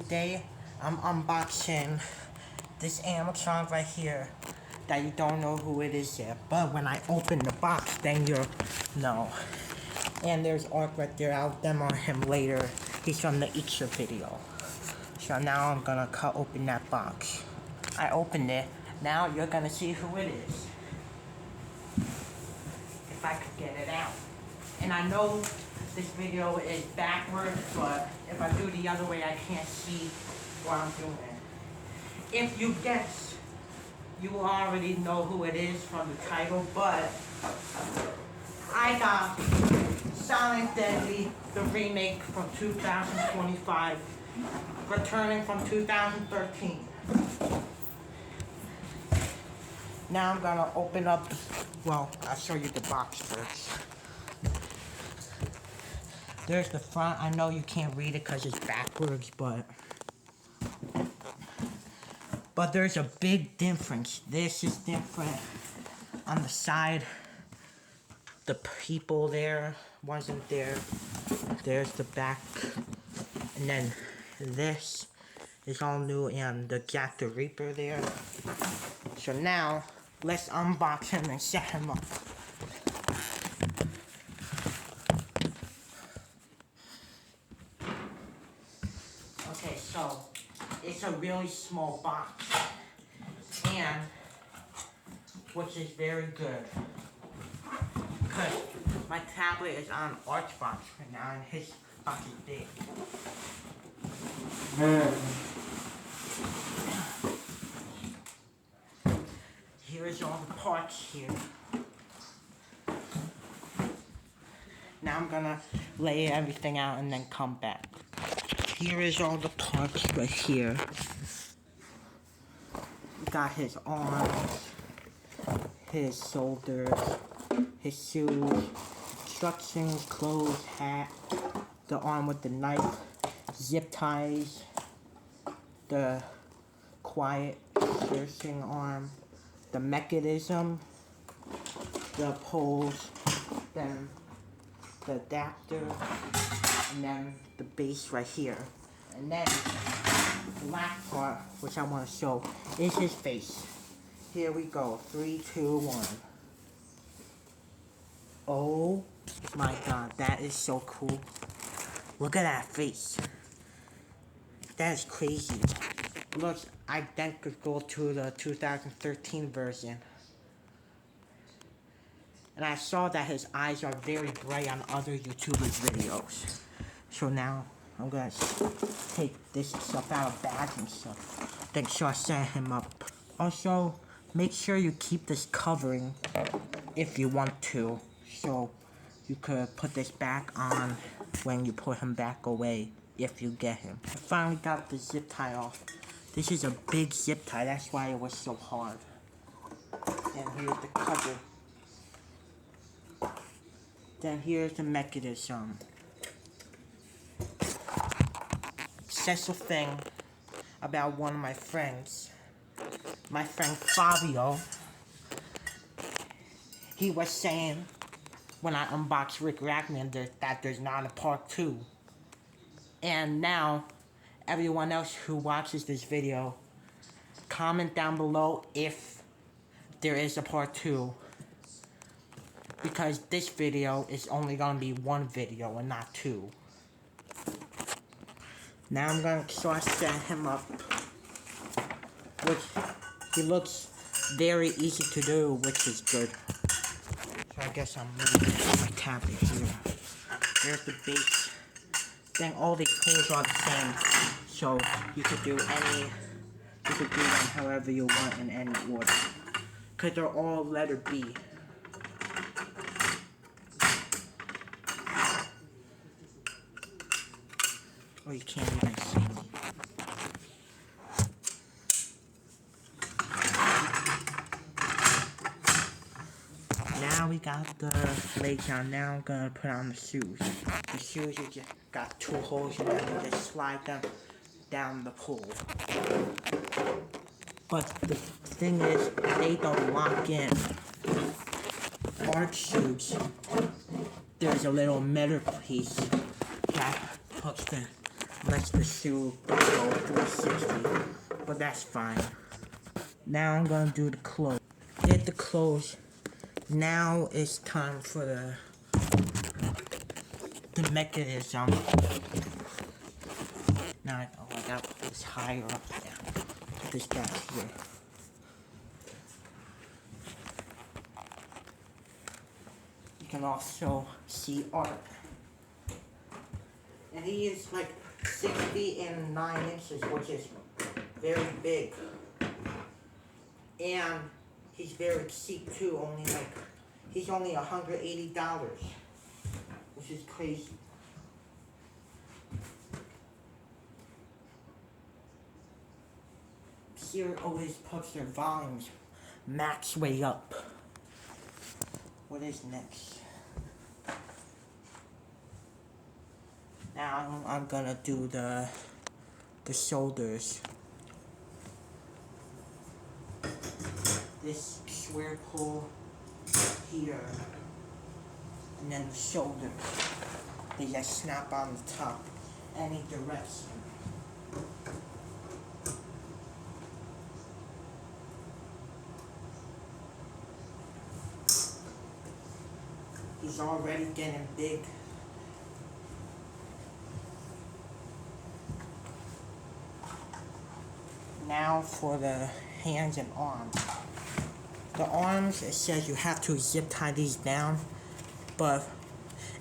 Today I'm unboxing this animatronic right here that you don't know who it is yet, but when I open the box then you'll know. And there's Ark right there. I'll demo him later. He's from the Easter video. So now I'm gonna cut open that box. I opened it. Now you're gonna see who it is. If I could get it out. And I know this video is backwards, but if I do the other way, I can't see what I'm doing. If you guess, you already know who it is from the title, but I got Silent Deadly, the remake from 2025, returning from 2013. Now I'm gonna open up, well, I'll show you the box first. There's the front. I know you can't read it because it's backwards, but there's a big difference. This is different. On the side, the people there wasn't there. There's the back. And then this is all new, and the Jack the Reaper there. So now, let's unbox him and set him up. Okay, so it's a really small box, and which is very good because my tablet is on Arch's box right now, and his box is big. Here is all the parts here. Now I'm gonna lay everything out and then come back. Here is all the parts right here. Got his arms, his shoulders, his shoes, instructions, clothes, hat, the arm with the knife, zip ties, the quiet piercing arm, the mechanism, the poles, then the adapter, and then the base right here. And then the last part, which I want to show, is his face. Here we go. 3, 2, 1. Oh my god, that is so cool. Look at that face. That is crazy. Looks identical to the 2013 version. And I saw that his eyes are very bright on other YouTubers' videos. So now, I'm gonna take this stuff out of bags and stuff. Then start setting him up. Also, make sure you keep this covering if you want to. So, you could put this back on when you put him back away if you get him. I finally got the zip tie off. This is a big zip tie, that's why it was so hard. And here's the cover. Then here's the mechanism. Special thing about one of my friends. My friend Fabio. He was saying when I unboxed Rick Rackman that there's not a part 2. And now, everyone else who watches this video, comment down below if there is a part 2. Because this video is only going to be one video and not 2. Now I'm going to start setting him up. Which, he looks very easy to do, which is good. So I guess I'm moving my tablet here. There's the base. Then all these pulls are the same. So you could do them however you want in any order. Because they're all letter B. Oh, you can't even see me. Now we got the legs on. Now I'm gonna put on the shoes. The shoes, you just got 2 holes in them. You just slide them down the pole. But the thing is, they don't lock in. Arch shoes, there's a little metal piece that hooks the lets the shoe go 360, but that's fine. Now I'm gonna do the clothes. Did the clothes. Now it's time for the mechanism. Now I gotta put this higher up there. Put this back here. You can also see art. And he is like 6 feet and 9 inches, which is very big. And he's very cheap too, he's only $180, which is crazy. Here always puts their volumes max way up. What is next? Now I'm gonna do the shoulders. This square pull here, and then the shoulders. They just snap on the top, any direction. He's already getting big. Now for the hands and arms. The arms, it says you have to zip tie these down, but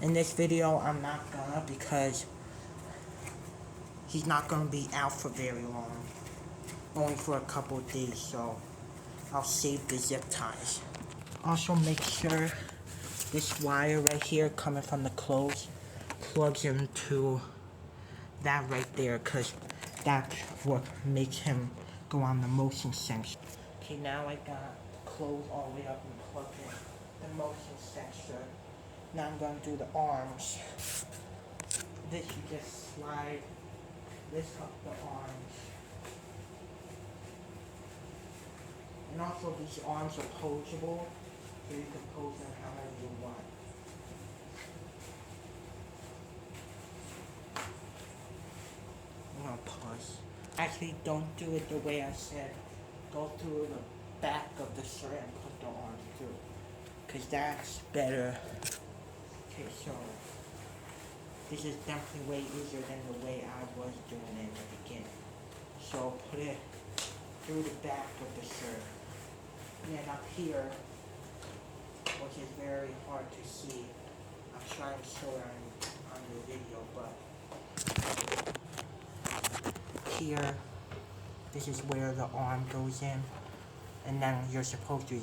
in this video I'm not gonna, because he's not gonna be out for very long. Only for a couple of days, so I'll save the zip ties. Also make sure this wire right here coming from the clothes plugs into that right there, because that's what makes him go on the motion sensor. Okay, now I got clothes all the way up and plugged in the motion sensor. Now I'm going to do the arms. This you just slide this up the arms. And also these arms are poseable, so you can pose them however you want. I'm gonna pause. Actually, don't do it the way I said. Go through the back of the shirt and put the arms through, because that's better. Okay, so this is definitely way easier than the way I was doing it in the beginning. So put it through the back of the shirt. And then up here, which is very hard to see. I'm trying to show it on the video, but here, this is where the arm goes in. And then you're supposed to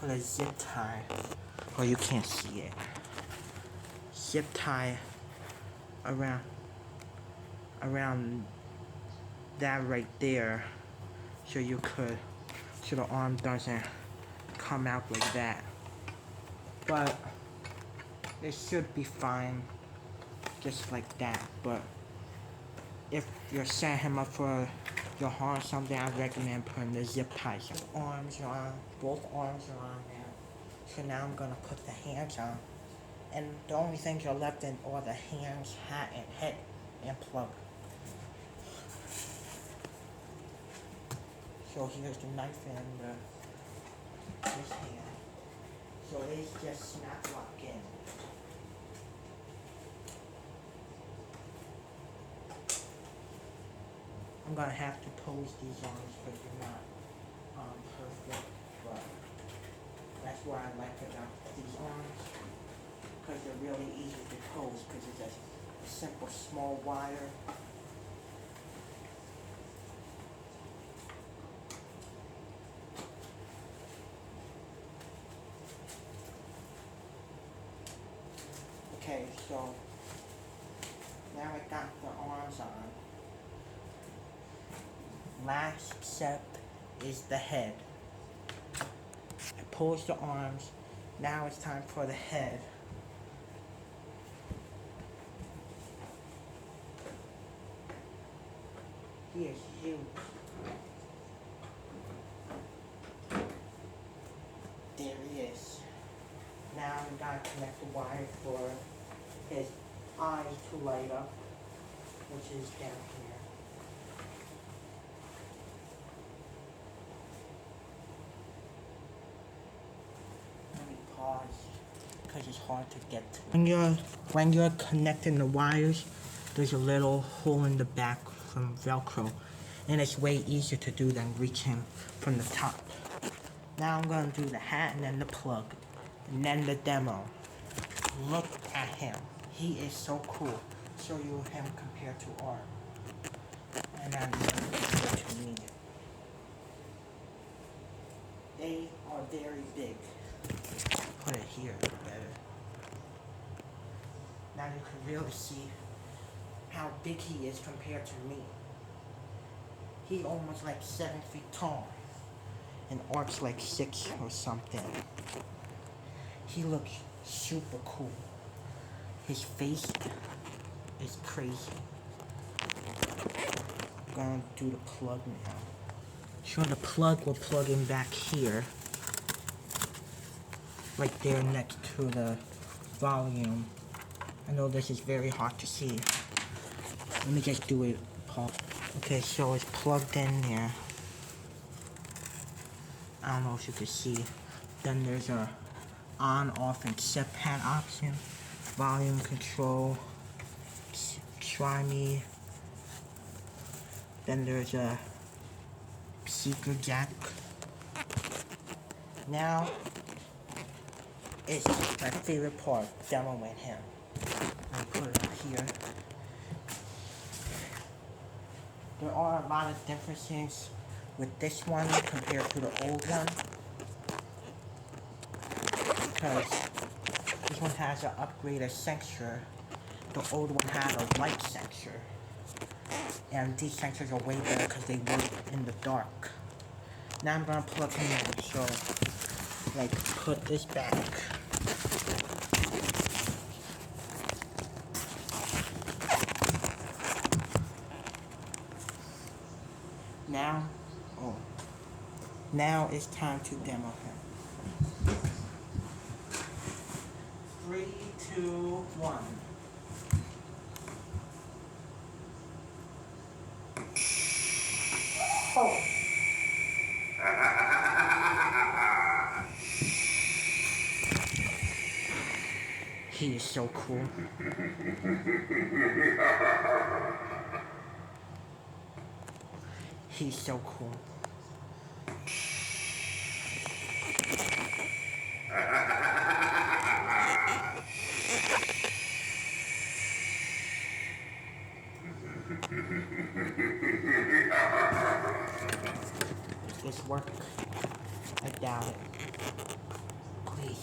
put a zip tie, or you can't see it. Zip tie around that right there, so the arm doesn't come out like that. But it should be fine, just like that. But if you're setting him up for your harm something, I recommend putting the zip ties on. Arms are on, both arms are on now. So now I'm gonna put the hands on. And the only things are left in are the hands, hat, and head, and plug. So here's the knife and this hand. So these just snap lock in. I'm gonna have to pose these arms because they're not perfect, but that's what I like about these arms, because they're really easy to pose because it's just a simple small wire. Okay, so now I got the arms on. Last step is the head. I pose the arms. Now it's time for the head. He is huge. There he is. Now we gotta connect the wire for his eyes to light up. which is down here. Let me pause, because it's hard to get to. When you're connecting the wires, there's a little hole in the back from Velcro, and it's way easier to do than reaching from the top. Now I'm going to do the hat and then the plug, and then the demo. Look at him. He is so cool. Show you him compared to art. And then compared to me. They are very big. Put it here better. Now you can really see how big he is compared to me. He's almost like 7 feet tall. And Art's like 6 or something. He looks super cool. His face is crazy. I'm gonna do the plug now. So the plug will plug in back here. Right there next to the volume. I know this is very hard to see. Let me just do it, Paul. Okay, so it's plugged in there. I don't know if you can see. Then there's a on, off, and set pad option. Volume control. Try me. Then there's a speaker jack. Now, it's my favorite part, demoing him. I'll put it up here. There are a lot of differences with this one compared to the old one. Because this one has an upgraded sensor. The old one had a light sensor. And these sensors are way better because they work in the dark. Now I'm going to plug him in. So, like, put this back. Now it's time to demo him. 3, 2, 1. Oh! He is so cool. He's so cool. Does this work? I doubt it. Please.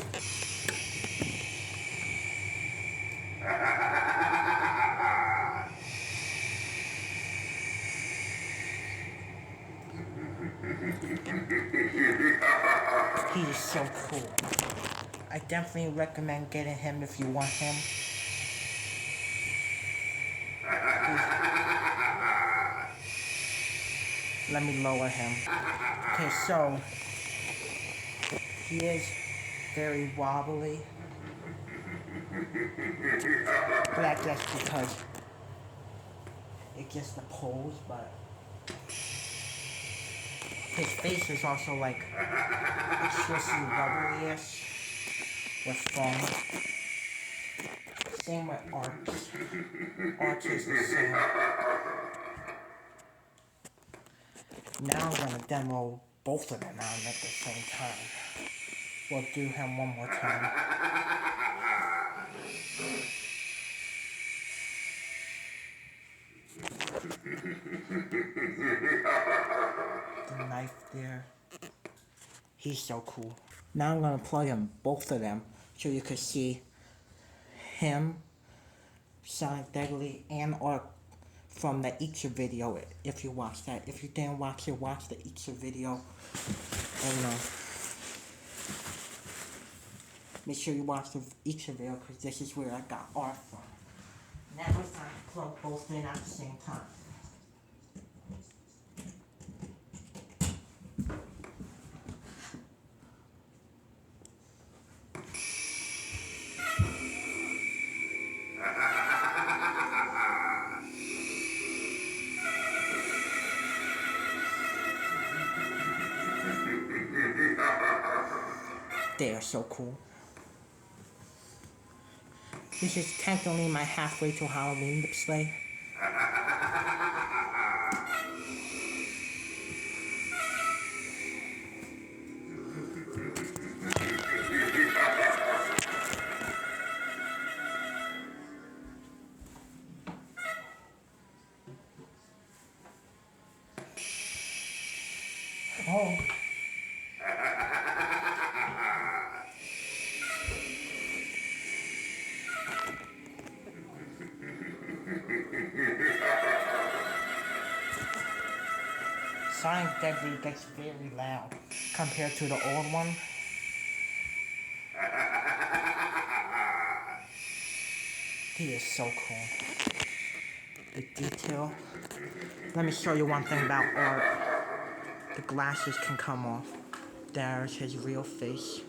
He is so cool. I definitely recommend getting him if you want him. Let me lower him. Okay, so he is very wobbly. But I guess because it gets the pose, but his face is also like extremely rubbery-ish with foam. Same with Art. Art is the same. Now I'm gonna demo both of them out at the same time. We'll do him one more time. The knife there. He's so cool. Now I'm gonna plug in both of them so you can see him, Sonic Deadly, and Art from the Easter video if you watch that. If you didn't watch it, watch the Easter video. And make sure you watch the Easter video because this is where I got Art from. Now it's time to plug both in at the same time. They are so cool. This is technically my halfway to Halloween display. Oh. Sonic Deadly gets very loud compared to the old one. He is so cool. The detail. Let me show you one thing about art. The glasses can come off. There's his real face.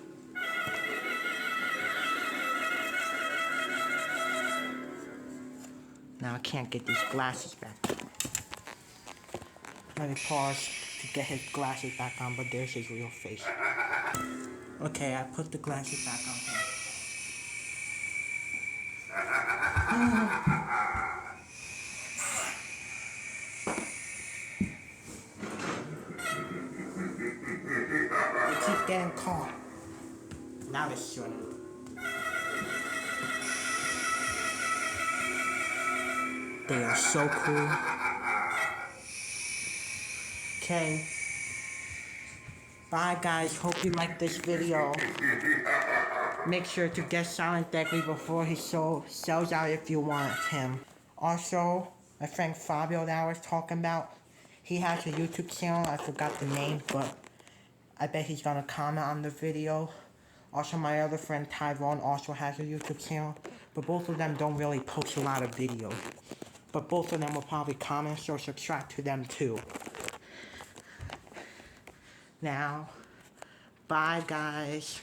Now I can't get these glasses back. Let me pause to get his glasses back on, but there's his real face. Okay, I put the glasses back on him. They keep getting caught. Now it's showing. They are so cool. Okay. Bye guys, hope you liked this video. Make sure to get Silent Deadly before he sells out if you want him. Also, my friend Fabio that I was talking about, he has a YouTube channel, I forgot the name, but I bet he's gonna comment on the video. Also, my other friend Tyrone also has a YouTube channel, but both of them don't really post a lot of videos. But both of them will probably comment, so subscribe to them too. Now, bye guys.